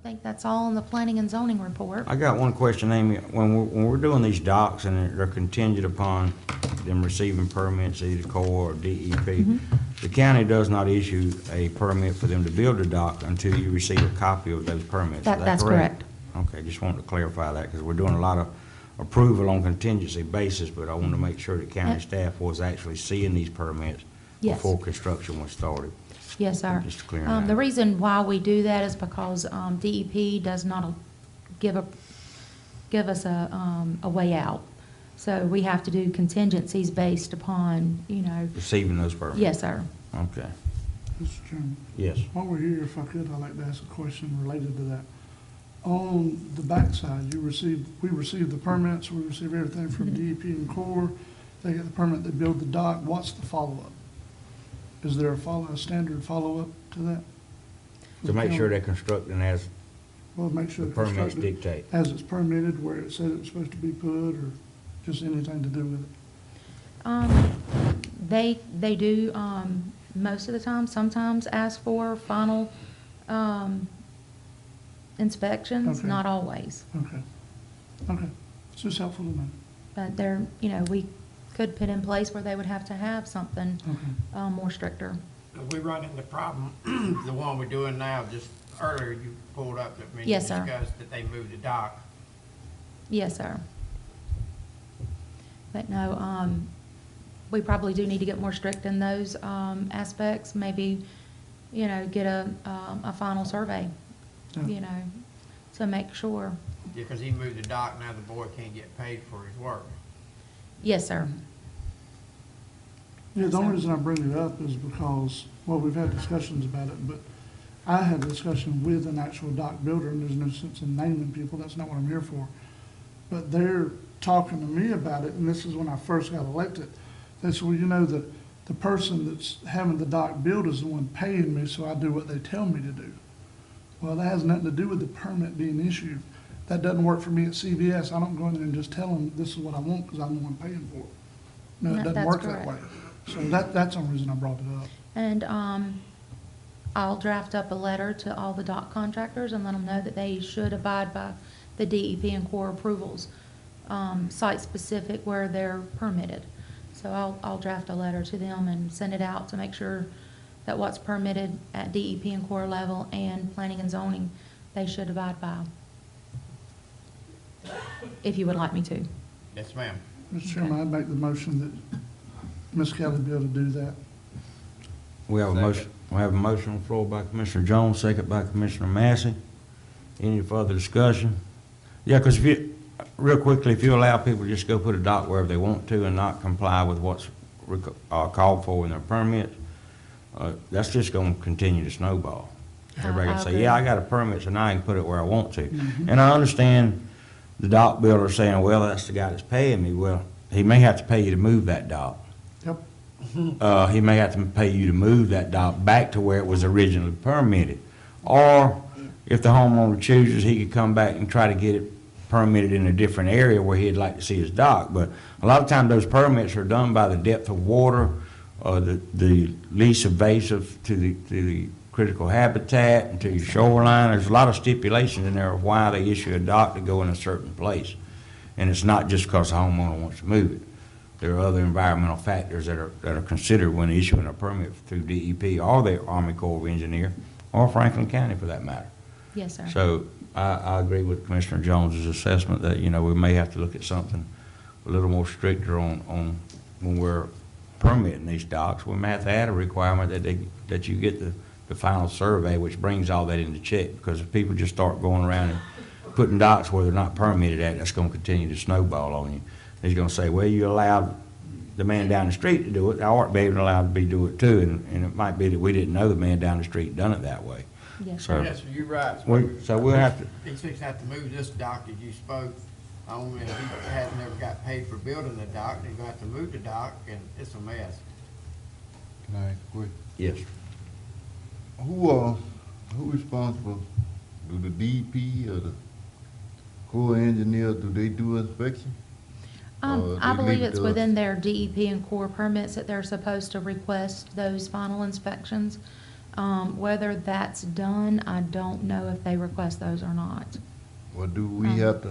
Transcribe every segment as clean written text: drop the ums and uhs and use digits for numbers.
think that's all in the planning and zoning report. I got one question, Amy. When we're doing these docks and they're contingent upon them receiving permits, either Corps or DEP, the county does not issue a permit for them to build a dock until you receive a copy of those permits. Is that That's correct. Okay, just wanted to clarify that because we're doing a lot of approval on contingency basis, but I want to make sure the county staff was actually seeing these permits Yes. before construction was started. Yes, sir. Just to clear that The up. reason why we do that is because DEP does not give us a way out. So we have to do contingencies based upon, Receiving those permits? yes, sir. Okay, Mr. Chairman, yes. while we're here, if I could, I'd like to ask a question related to that. On the backside, we received the permits, we received everything from DEP and Corps. They get the permit, they build the dock. What's the follow-up? Is there a standard follow-up to that? To make sure they're constructing as Well, make sure the it's permits constructed dictate. as it's permitted, where it said it was supposed to be put, or just anything to do with it? They do, most of the time, sometimes ask for final inspections, Okay. not always. Okay. It's just helpful to know. But they're, we could put in place where they would have to have something Okay. more stricter. We run into the problem, the one we're doing now, just earlier you pulled up, that we Yes, sir. discussed that they moved the dock. Yes, sir. But no, we probably do need to get more strict in those aspects. Maybe, get a final survey, Yeah. to make sure. Yeah, because he moved the dock, now the boy can't get paid for his work. Yes, sir. Yeah, Yes, the only sir. reason I bring it up is because, well, we've had discussions about it, but I had a discussion with an actual dock builder, and there's no sense in naming people, that's not what I'm here for. But they're talking to me about it, and this is when I first got elected. They said, well, the person that's having the dock built is the one paying me, so I do what they tell me to do. Well, that has nothing to do with the permit being issued. That doesn't work for me at CVS. I don't go in there and just tell them this is what I want because I'm the one paying for it. No, it doesn't That's work that correct. way. So that's the only reason I brought it up. And I'll draft up a letter to all the dock contractors and let them know that they should abide by the DEP and Corps approvals, site-specific where they're permitted. So I'll draft a letter to them and send it out to make sure that what's permitted at DEP and Corps level and planning and zoning, they should abide by, if you would like me to. Yes, ma'am. Mr. Chairman, I'd make the motion that Ms. Kelly be able to do that. We have a motion on the floor by Commissioner Jones, second by Commissioner Massey. Any further discussion? Yeah, because real quickly, if you allow people to just go put a dock wherever they want to and not comply with what's called for in their permits, that's just going to continue to snowball. Everybody I can say, agree. yeah, I got a permit, so now I can put it where I want to. And I understand the dock builder saying, well, that's the guy that's paying me. Well, he may have to pay you to move that dock. Yep. He may have to pay you to move that dock back to where it was originally permitted. Or if the homeowner chooses, he could come back and try to get it permitted in a different area where he'd like to see his dock. But a lot of times those permits are done by the depth of water, the least invasive to the critical habitat and to your shoreline. There's a lot of stipulations in there of why they issue a dock to go in a certain place. And it's not just because the homeowner wants to move it. There are other environmental factors that are considered when issuing a permit through DEP or the Army Corps of Engineers or Franklin County for that matter. Yes, sir. So I agree with Commissioner Jones's assessment that, we may have to look at something a little more stricter on when we're permitting these docks. We may have to add a requirement that you get the final survey, which brings all that into check. Because if people just start going around and putting docks where they're not permitted at, that's going to continue to snowball on you. He's going to say, well, you allowed the man down the street to do it. I ought to be allowed to do it too. And it might be that we didn't know the man down the street done it that way. Yes, So- sir. Yes, sir, you're right. So we'll have to, He's fixing to have to move this dock that you spoke on, and he has never got paid for building the dock, he's gonna have to move the dock, and it's a mess. Can I ask a question? yes. Who responsible? Do the DEP or the Corps engineer, do they do inspection? I they believe leave it it's to within us? their DEP and Corps permits that they're supposed to request those final inspections. Whether that's done, I don't know if they request those or not. Or do we have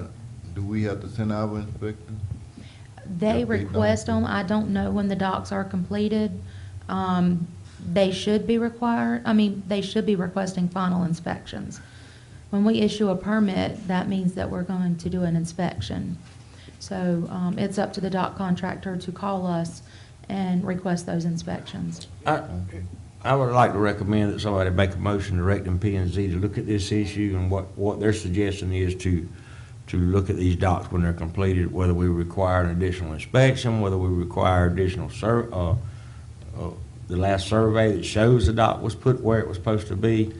to send our inspector? They If they don't request do- them, I don't know when the docks are completed. They should be they should be requesting final inspections. When we issue a permit, that means that we're going to do an inspection. So, it's up to the dock contractor to call us and request those inspections. I would like to recommend that somebody make a motion directing P and Z to look at this issue and what their suggestion is to look at these docks when they're completed, whether we require an additional inspection, whether we require additional the last survey that shows the dock was put where it was supposed to be.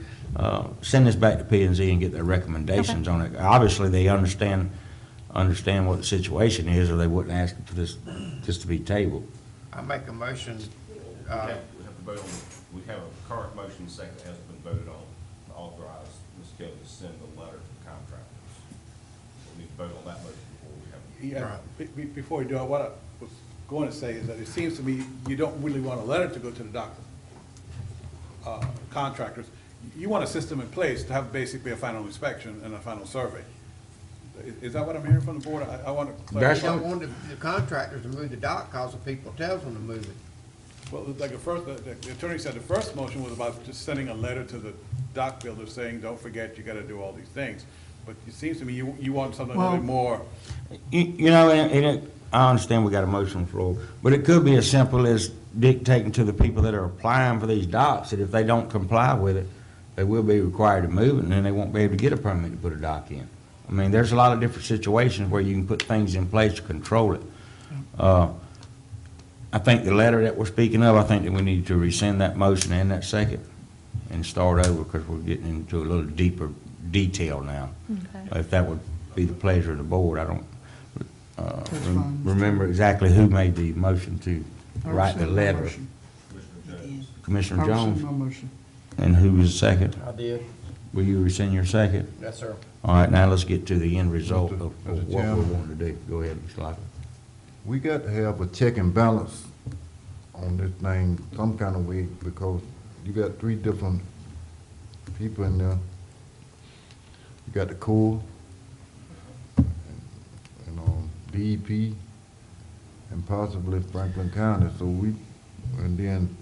Send this back to P and Z and get their recommendations on it. Obviously, they understand what the situation is, or they wouldn't ask for this to be tabled. I make a motion, We have to vote on, we have a current motion second that hasn't been voted on to authorize Ms. Kelly to send the letter to the contractors. We need to vote on that motion before we have. Yeah, before we do it, what I was going to say is that it seems to me you don't really want a letter to go to the contractors. You want a system in place to have basically a final inspection and a final survey. Is that what I'm hearing from the board? I want to you That's- clarify. don't want the contractors to move the dock because the people tells them to move it. Well, like the attorney said, the first motion was about just sending a letter to the dock builder saying, don't forget, you gotta do all these things. But it seems to me you want something a little bit more, You know, I understand we got a motion on the floor, but it could be as simple as dictating to the people that are applying for these docks that if they don't comply with it, they will be required to move it, and then they won't be able to get a permit to put a dock in. I mean, there's a lot of different situations where you can put things in place to control it. I think the letter that we're speaking of, I think that we need to rescind that motion and that second and start over, because we're getting into a little deeper detail now. Okay. If that would be the pleasure of the board, I don't That's fine. remember exactly who made the motion to I write the rescind my letter. motion. Commissioner I rescind Jones, my motion. and who was the second? I did. Will you rescind your second? Yes, sir. All right, now let's get to the end result of Mr. what we're Chairman. wanting to do. Go ahead, Mr. Lockwood. We got to have a check and balance on this thing some kind of way, because you got three different people in there. You got the Corps, and DEP, and possibly Franklin County. So and then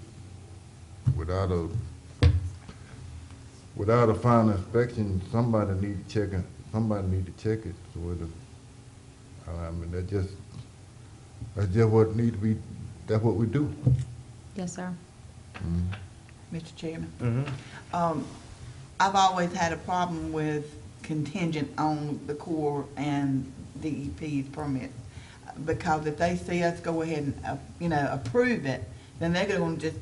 without a final inspection, somebody need to check it. So I mean, that's just what need to be. That's what we do. Yes, sir. Mr. Chairman. I've always had a problem with contingent on the Corps and DEP's permit. Because if they see us go ahead and, approve it, then they're gonna just,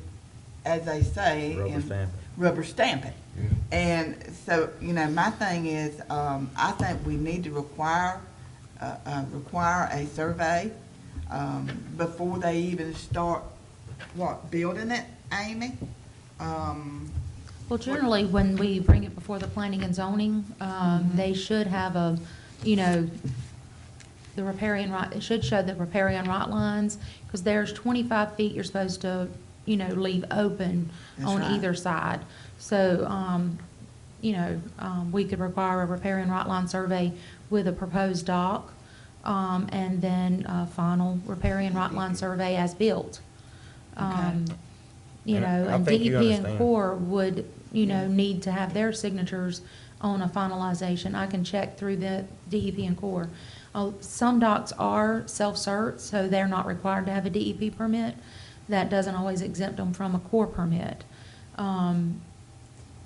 as they say. Rubber stamp Rubber stamp it. Yeah. And so, my thing is, I think we need to require a survey, before they even start, building it, Amy? Well, generally, when we bring it before the planning and zoning, they should have the riparian right, it should show the riparian right lines, because there's 25 feet you're supposed to, leave open That's on right. either side. So, we could require a riparian right line survey with a proposed dock, and then a final riparian right line survey as built. And I And think you DEP and understand. Corps would, need to have their signatures on a finalization. I can check through the DEP and Corps. Some docks are self-cert, so they're not required to have a DEP permit. That doesn't always exempt them from a Corps permit.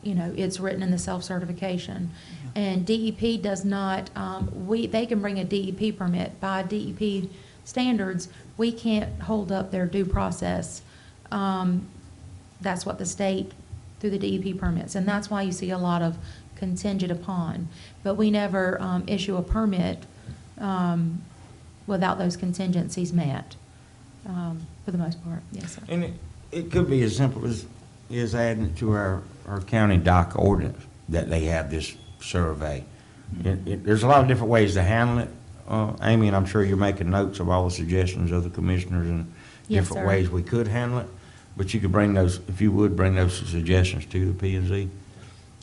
It's written in the self-certification. And DEP does not, they can bring a DEP permit. By DEP standards, we can't hold up their due process. That's what the state, through the DEP permits, and that's why you see a lot of contingent upon. But we never issue a permit without those contingencies met, for the most part, yes, sir. And it could be as simple as adding it to our county dock ordinance, that they have this survey. There's a lot of different ways to handle it, Amy, and I'm sure you're making notes of all the suggestions of the commissioners and Yes, different sir. ways we could handle it. But you could bring those, if you would, bring those suggestions to the P and Z.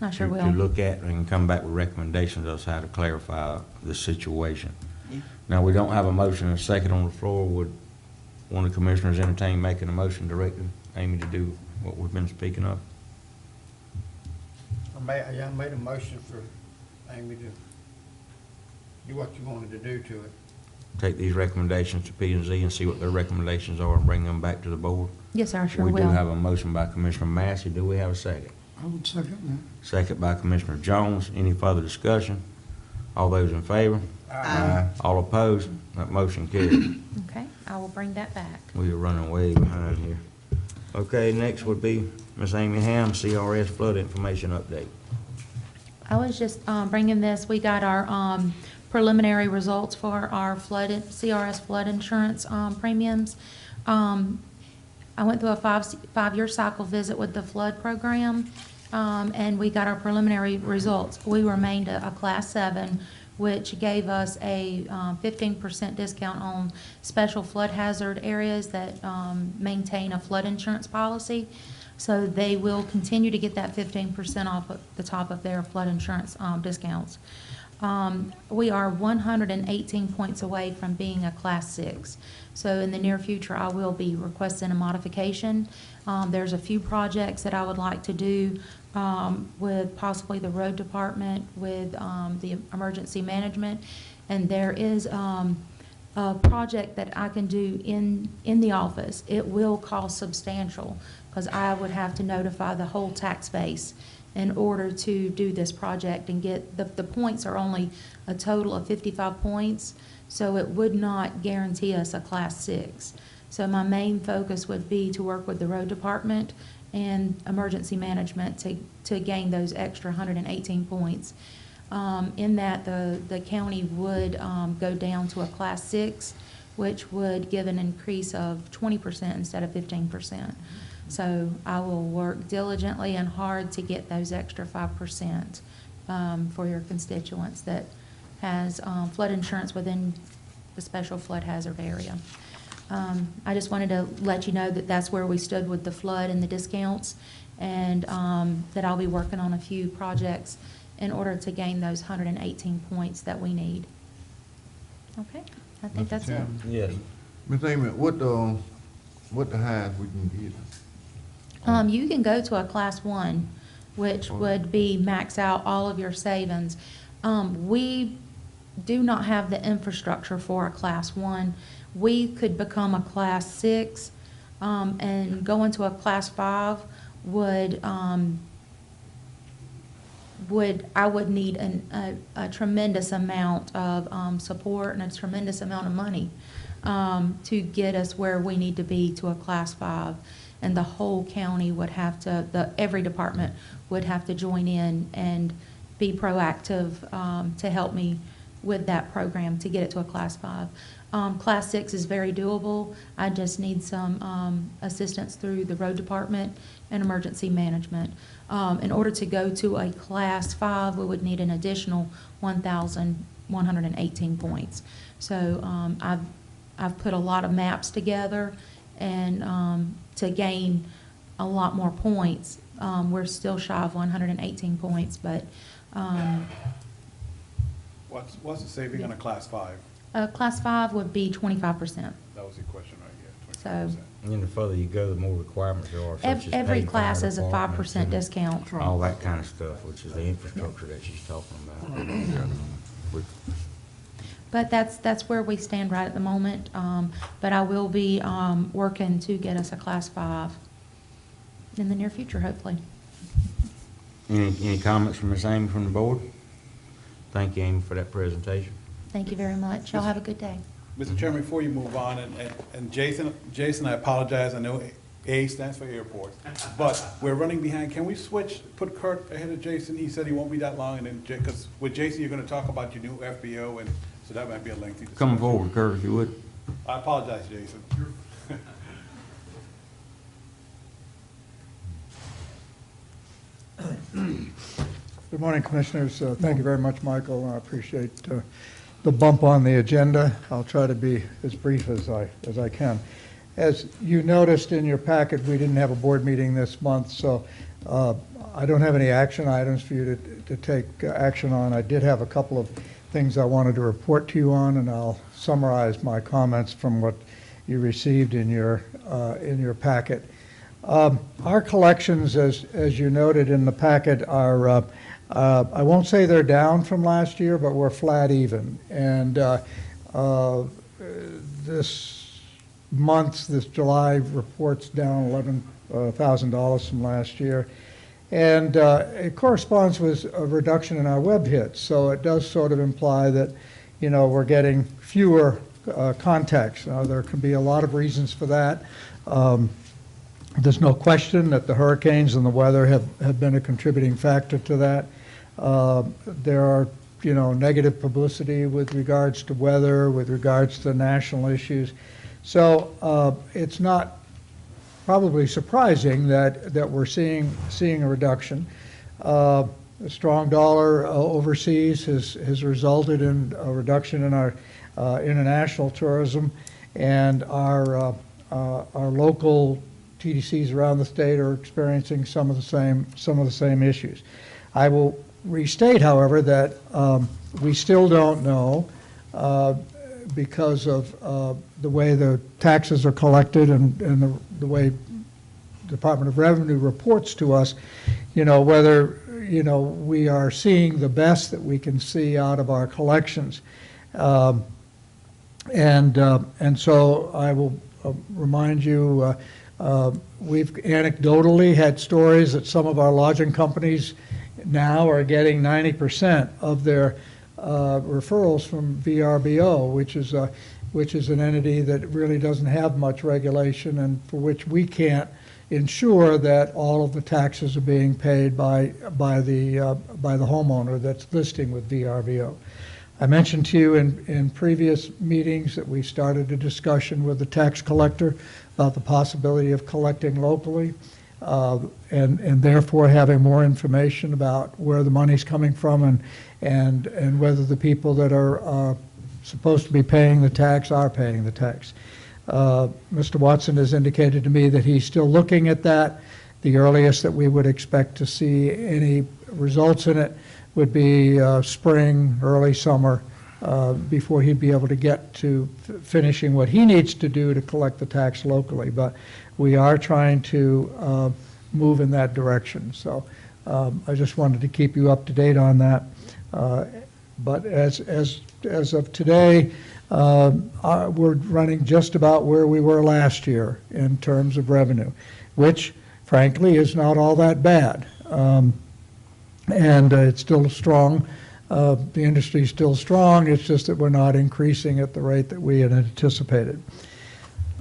I sure To will. look at and come back with recommendations as how to clarify the situation. Yeah. Now, we don't have a motion and a second on the floor. Would one of the commissioners entertain making a motion directing Amy to do what we've been speaking of? I made a motion for Amy to do what you wanted to do to it. Take these recommendations to P and Z and see what their recommendations are and bring them back to the board? Yes, sir, I sure We do will. have a motion by Commissioner Massey. Do we have a second? I would second Second by Commissioner Jones. Any further discussion? All those in favor? Aye. All opposed? That motion carried. Okay, I will bring that back. We are running way behind here. Okay, next would be Ms. Amy Ham, CRS flood information update. I was just bringing this, we got our preliminary results for our CRS flood insurance premiums. I went through a five-year cycle visit with the flood program, and we got our preliminary results. We remained a Class 7, which gave us a 15% discount on special flood hazard areas that maintain a flood insurance policy. So they will continue to get that 15% off of the top of their flood insurance discounts. We are 118 points away from being a Class 6. So in the near future, I will be requesting a modification. There's a few projects that I would like to do with possibly the road department, with the emergency management. And there is a project that I can do in the office. It will cost substantial because I would have to notify the whole tax base in order to do this project and get, the points are only a total of 55 points, so it would not guarantee us a Class 6. So my main focus would be to work with the road department and emergency management to gain those extra 118 points. In that, the county would go down to a Class 6, which would give an increase of 20% instead of 15%. So I will work diligently and hard to get those extra 5% for your constituents that has flood insurance within the special flood hazard area. I just wanted to let you know that that's where we stood with the flood and the discounts, and that I'll be working on a few projects in order to gain those 118 points that we need. Okay, I think that's it. Yes. Ms. Amy, what the highest we can get? You can go to a Class 1, which would be max out all of your savings. We do not have the infrastructure for a Class 1. We could become a Class 6, and go into a Class 5 I would need a tremendous amount of support and a tremendous amount of money to get us where we need to be to a Class 5. And the whole county would have to, every department would have to join in and be proactive to help me with that program to get it to a Class 5. Class 6 is very doable. I just need some assistance through the road department and emergency management. In order to go to a Class 5, we would need an additional 1,118 points. So I've put a lot of maps together, and to gain a lot more points, we're still shy of 118 points, but What's the saving on a Class 5? Class 5 would be 25%. That was the question right here, 25%. And the further you go, the more requirements there are, such as Every pay class fire is a departments 5% and discount. all that kind of stuff, which is the infrastructure that she's talking about. We- But that's where we stand right at the moment. But I will be working to get us a Class 5 in the near future, hopefully. Any comments from Ms. Amy from the board? Thank you, Amy, for that presentation. Thank you very much. Y'all have a good day. Mr. Chairman, before you move on, and Jason, I apologize, I know A stands for airport, but we're running behind. Can we switch, put Kurt ahead of Jason? He said he won't be that long, and then, because with Jason, you're gonna talk about your new FBO, and so that might be a lengthy discussion. Come forward, Kurt, if you would. I apologize, Jason. Good morning, Commissioners. Thank you very much, Michael. I appreciate the bump on the agenda. I'll try to be as brief as I can. as you noticed in your packet, we didn't have a board meeting this month, so I don't have any action items for you to take action on. I did have a couple of things I wanted to report to you on, and I'll summarize my comments from what you received in your packet. Our collections, as you noted in the packet, are, I won't say they're down from last year, but we're flat even. And this July report's down $11,000 from last year. And it corresponds with a reduction in our web hits. So it does sort of imply that, you know, we're getting fewer contacts. There can be a lot of reasons for that. There's no question that the hurricanes and the weather have been a contributing factor to that. There are, you know, negative publicity with regards to weather, with regards to national issues. So it's not probably surprising that we're seeing a reduction. A strong dollar overseas has resulted in a reduction in our international tourism, and our local TDCs around the state are experiencing some of the same issues. I will restate, however, that we still don't know because of the way the taxes are collected and the way the Department of Revenue reports to us, you know, whether, you know, we are seeing the best that we can see out of our collections. And so I will remind you, we've anecdotally had stories that some of our lodging companies now are getting 90% of their referrals from VRBO, which is an entity that really doesn't have much regulation and for which we can't ensure that all of the taxes are being paid by the homeowner that's listing with VRBO. I mentioned to you in previous meetings that we started a discussion with the tax collector about the possibility of collecting locally and therefore having more information about where the money's coming from and whether the people that are supposed to be paying the tax are paying the tax. Mr. Watson has indicated to me that he's still looking at that. The earliest that we would expect to see any results in it would be spring, early summer, before he'd be able to get to finishing what he needs to do to collect the tax locally. But we are trying to move in that direction. So I just wanted to keep you up to date on that. But as of today, we're running just about where we were last year in terms of revenue, which frankly is not all that bad. And it's still strong. The industry is still strong. It's just that we're not increasing at the rate that we had anticipated.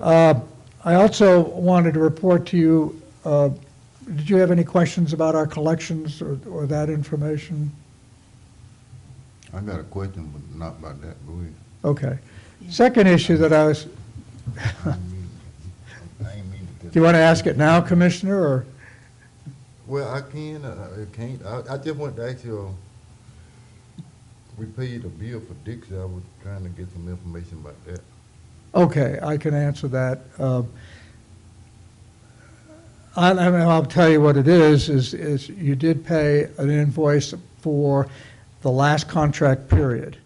I also wanted to report to you, did you have any questions about our collections or that information? I got a question, but not about that. Go ahead. Okay. Second issue that I was, I ain't mean to. do you want to ask it now, Commissioner, or? Well, I can, I can't. I just want to ask you, we paid a bill for Dixie. I was trying to get some information about that. Okay, I can answer that. I'll tell you what it is you did pay an invoice for the last contract period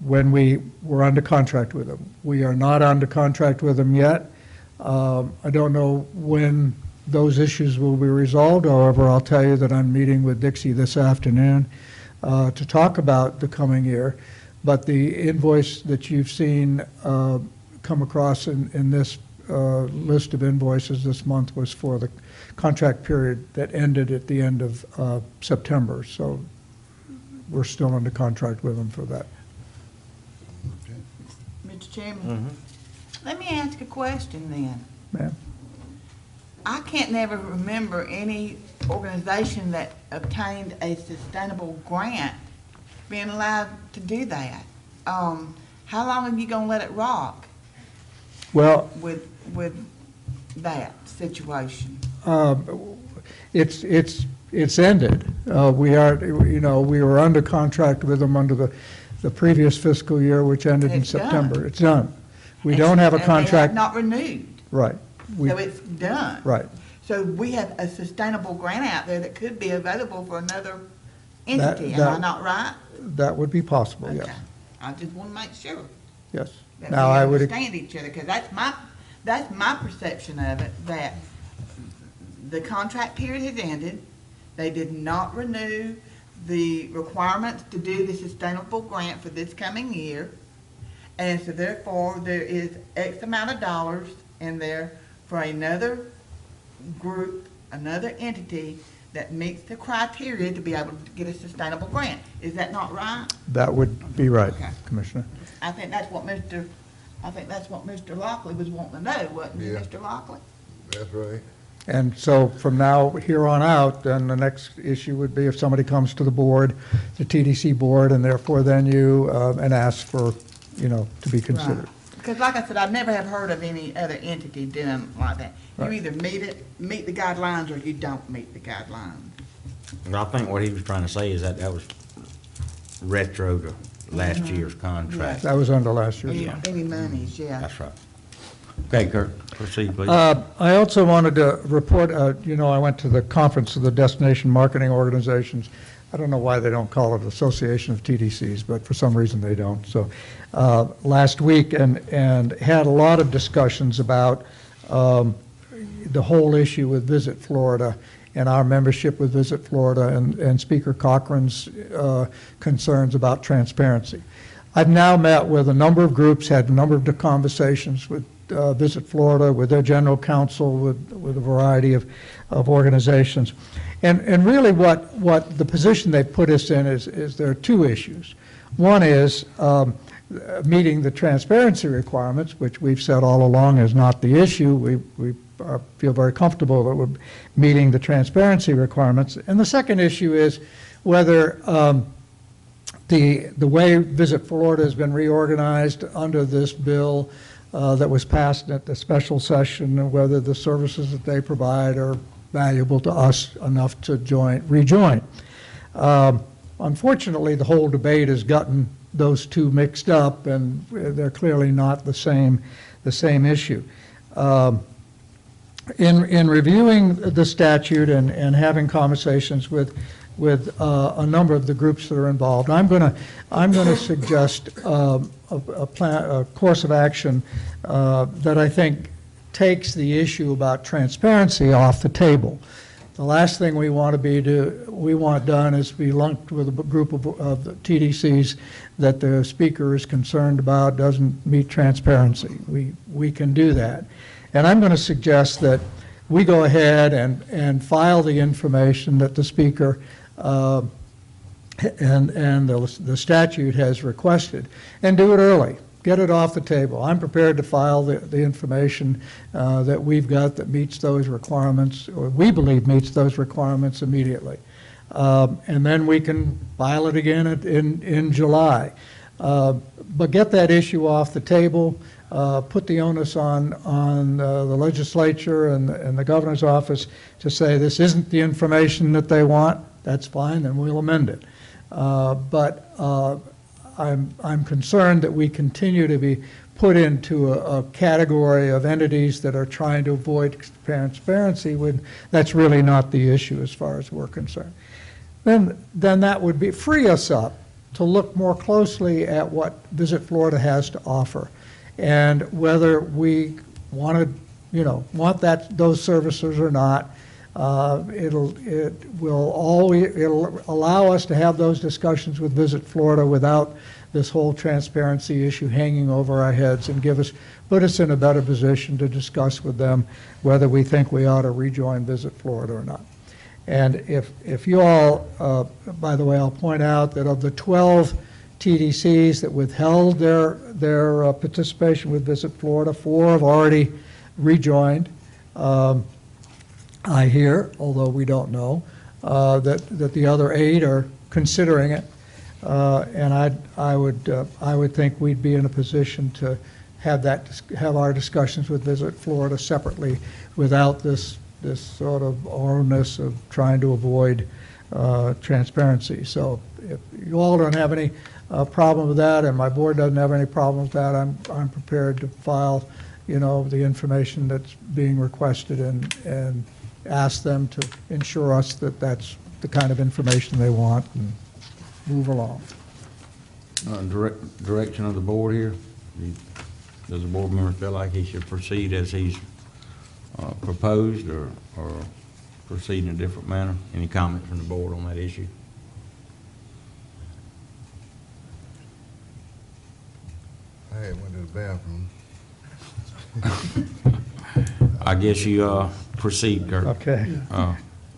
when we were under contract with them. We are not under contract with them yet. I don't know when those issues will be resolved. However, I'll tell you that I'm meeting with Dixie this afternoon to talk about the coming year. But the invoice that you've seen come across in this list of invoices this month was for the contract period that ended at the end of September. So we're still under contract with them for that. Mr. Chairman, let me ask a question then. Ma'am? I can't never remember any organization that obtained a sustainable grant being allowed to do that. How long are you gonna let it rock Well, with that situation? It's ended. We were under contract with them under the previous fiscal year, which ended in It's done. September. It's done. We don't have a And they have contract, not renewed, right. We- so it's done. Right. So we have a sustainable grant out there that could be available for another entity, am I that- not right? That would be possible, yes, Okay. I just want to make sure yes. that Now, we I would, understand each other, because that's my perception of it, that the contract period has ended. They did not renew the requirements to do the sustainable grant for this coming year. And so therefore, there is X amount of dollars in there for another group, another entity that meets the criteria to be able to get a sustainable grant. Is that not right? that would be right, Okay. Commissioner. I think that's what Mr. Lockley was wanting to know, wasn't it, Yeah. Mr. Lockley? That's right. And so from now, here on out, then the next issue would be if somebody comes to the board, the TDC board, and therefore then you, and asks for, to be considered. Because like I said, I never have heard of any other entity doing like that. You Right. either meet the guidelines, or you don't meet the guidelines. And I think what he was trying to say is that was retro to last year's contract. That was under last year's. Any monies, yeah. That's right. Okay, Kurt, proceed, please. I also wanted to report, I went to the conference of the Destination Marketing Organizations. I don't know why they don't call it Association of TDCs, but for some reason they don't. So last week, and had a lot of discussions about the whole issue with Visit Florida and our membership with Visit Florida and Speaker Cochran's concerns about transparency. I've now met with a number of groups, had a number of conversations with Visit Florida, with their general counsel, with a variety of organizations. And really what the position they put us in is there are two issues. One is meeting the transparency requirements, which we've said all along is not the issue. We feel very comfortable that we're meeting the transparency requirements. And the second issue is whether the way Visit Florida has been reorganized under this bill that was passed at the special session, and whether the services that they provide are valuable to us enough to rejoin. Unfortunately, the whole debate has gotten those two mixed up, and they're clearly not the same issue. In reviewing the statute and having conversations with a number of the groups that are involved, I'm going to suggest a course of action that I think takes the issue about transparency off the table. The last thing we want done is be lumped with a group of the TDCs that the speaker is concerned about doesn't meet transparency. We can do that. And I'm going to suggest that we go ahead and file the information that the speaker and the statute has requested, and do it early. Get it off the table. I'm prepared to file the information that we've got that meets those requirements, or we believe meets those requirements immediately. And then we can file it again in July. But get that issue off the table. Put the onus on the legislature and the governor's office to say this isn't the information that they want. That's fine, then we'll amend it. But I'm concerned that we continue to be put into a category of entities that are trying to avoid transparency when that's really not the issue as far as we're concerned. Then that would free us up to look more closely at what Visit Florida has to offer, and whether we want those services or not. It'll allow us to have those discussions with Visit Florida without this whole transparency issue hanging over our heads, and put us in a better position to discuss with them whether we think we ought to rejoin Visit Florida or not. And if you all, by the way, I'll point out that of the 12 TDCs that withheld their participation with Visit Florida, 4 have already rejoined. I hear, although we don't know, that the other 8 are considering it, and I would think we'd be in a position to have our discussions with Visit Florida separately, without this sort of onus of trying to avoid transparency. So if you all don't have any problem with that, and my board doesn't have any problem with that, I'm prepared to file, the information that's being requested and ask them to ensure us that that's the kind of information they want and move along. Direction of the board here? Does the board member feel like he should proceed as he's proposed or proceed in a different manner? Any comment from the board on that issue? I had went to the bathroom. I guess you proceed, Kurt. Okay.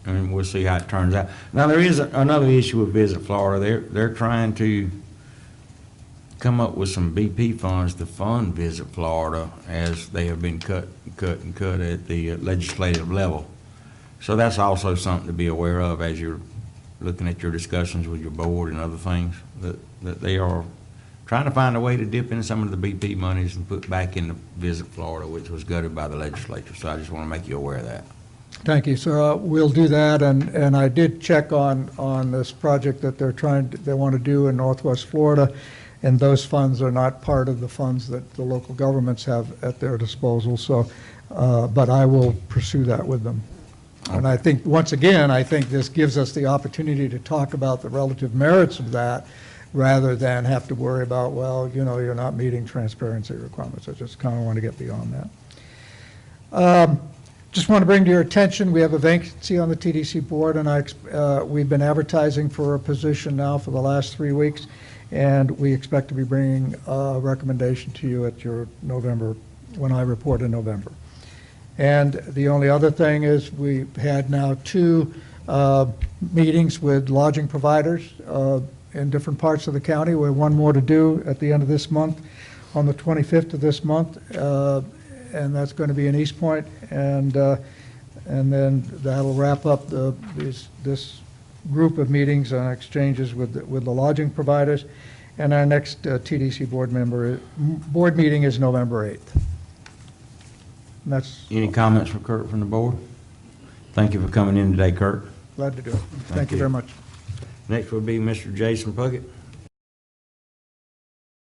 And we'll see how it turns out. Now, there is another issue with Visit Florida. They're trying to come up with some BP funds to fund Visit Florida as they have been cut at the legislative level. So that's also something to be aware of as you're looking at your discussions with your board and other things, that they are trying to find a way to dip into some of the BP monies and put back into Visit Florida, which was gutted by the legislature. So I just want to make you aware of that. Thank you, sir. We'll do that, and I did check on this project that they want to do in Northwest Florida, and those funds are not part of the funds that the local governments have at their disposal, so, but I will pursue that with them. And I think, once again, I think this gives us the opportunity to talk about the relative merits of that, rather than have to worry about, well, you're not meeting transparency requirements. I just kind of want to get beyond that. Just want to bring to your attention, we have a vacancy on the TDC board, and we've been advertising for a position now for the last 3 weeks, and we expect to be bringing a recommendation to you at your November, when I report in November. And the only other thing is we've had now 2 meetings with lodging providers in different parts of the county. We have 1 more to do at the end of this month, on the 25th of this month. And that's going to be in East Point, and then that'll wrap up this group of meetings and exchanges with the lodging providers. And our next TDC board meeting is November 8th. And that's Any comments from Kurt from the board? Thank you for coming in today, Kurt. glad to do it. Thank you very much. Next would be Mr. Jason Puckett.